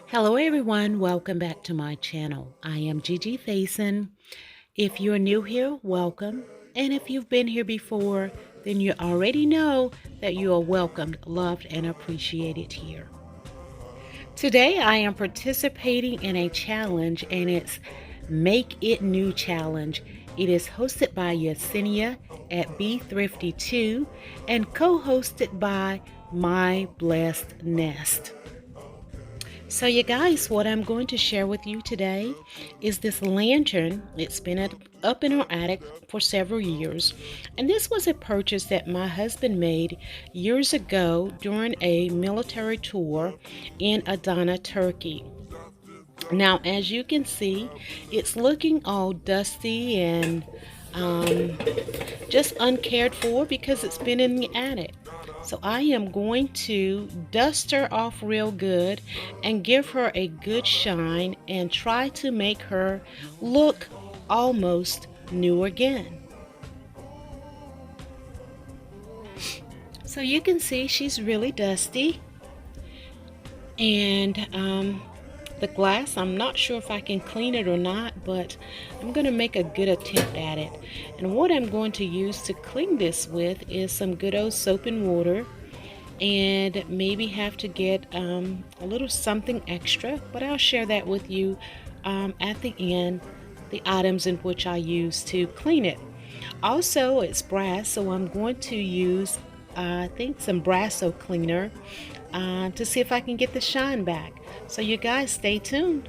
Hello everyone, welcome back to my channel. I am Gigi Faison. If you're new here, welcome. And if you've been here before, then you already know that you are welcomed, loved, and appreciated here. Today I am participating in a challenge and it's Make It New Challenge. It is hosted by Jessenia at Be Thrifty2 and co-hosted by My Blessed Nest. So you guys, what I'm going to share with you today is this lantern. It's been up in our attic for several years. And this was a purchase that my husband made years ago during a military tour in Adana, Turkey. Now, as you can see, it's looking all dusty and um, just uncared for because it's been in the attic. So I am going to dust her off real good and give her a good shine and try to make her look almost new again. So you can see she's really dusty, and the glass, I'm not sure if I can clean it or not, but I'm going to make a good attempt at it. And what I'm going to use to clean this with is some good old soap and water, and maybe have to get a little something extra, but I'll share that with you at the end, the items in which I use to clean it. Also, it's brass, so I'm going to use I think some Brasso cleaner to see if I can get the shine back. So you guys stay tuned.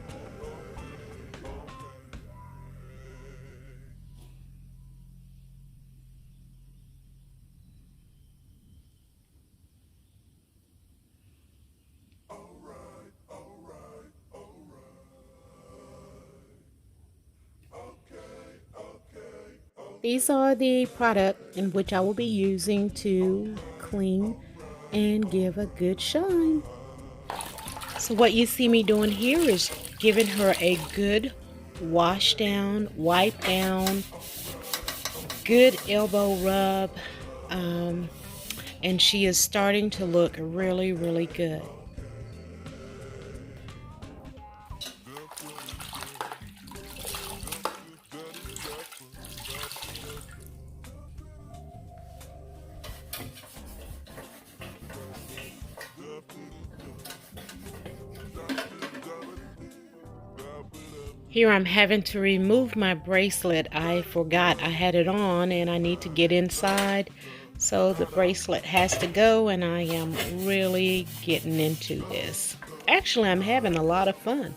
These are the product in which I will be using to clean and give a good shine. So what you see me doing here is giving her a good wash down, wipe down, good elbow rub, and she is starting to look really, really good. Here I'm having to remove my bracelet. I forgot I had it on and I need to get inside. So the bracelet has to go, and I am really getting into this. Actually, I'm having a lot of fun.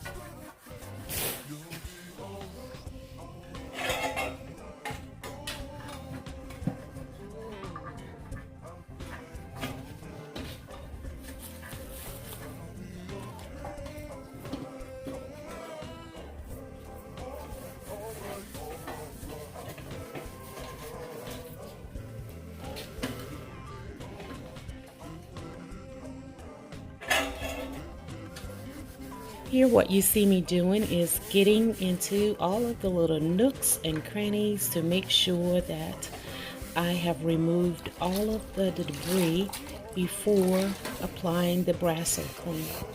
Here what you see me doing is getting into all of the little nooks and crannies to make sure that I have removed all of the debris before applying the Brasso cleaner.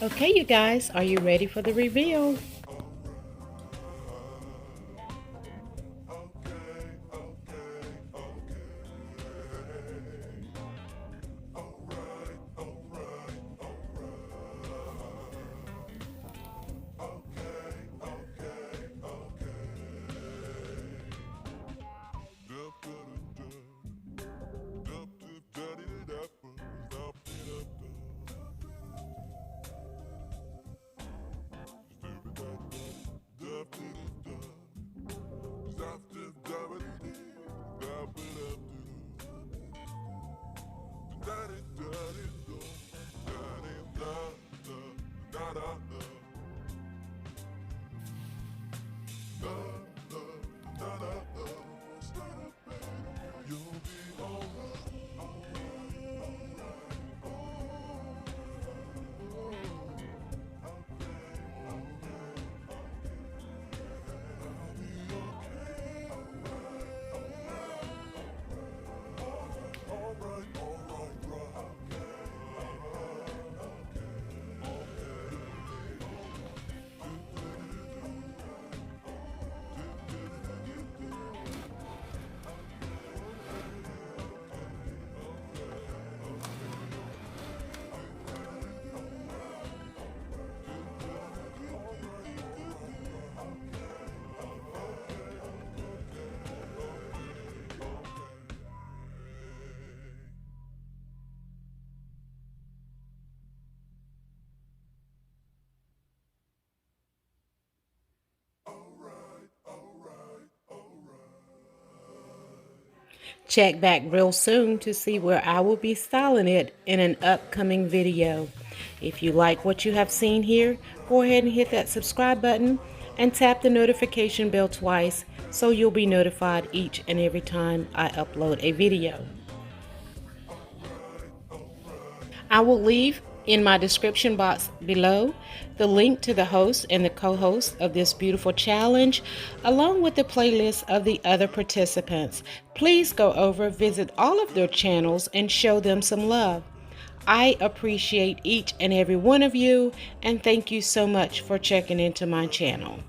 Okay, you guys, are you ready for the reveal? Check back real soon to see where I will be styling it in an upcoming video. If you like what you have seen here, go ahead and hit that subscribe button and tap the notification bell twice so you'll be notified each and every time I upload a video. I will leave in my description box below the link to the host and the co-host of this beautiful challenge, along with the playlist of the other participants. Please go over, visit all of their channels, and show them some love. I appreciate each and every one of you, and thank you so much for checking into my channel.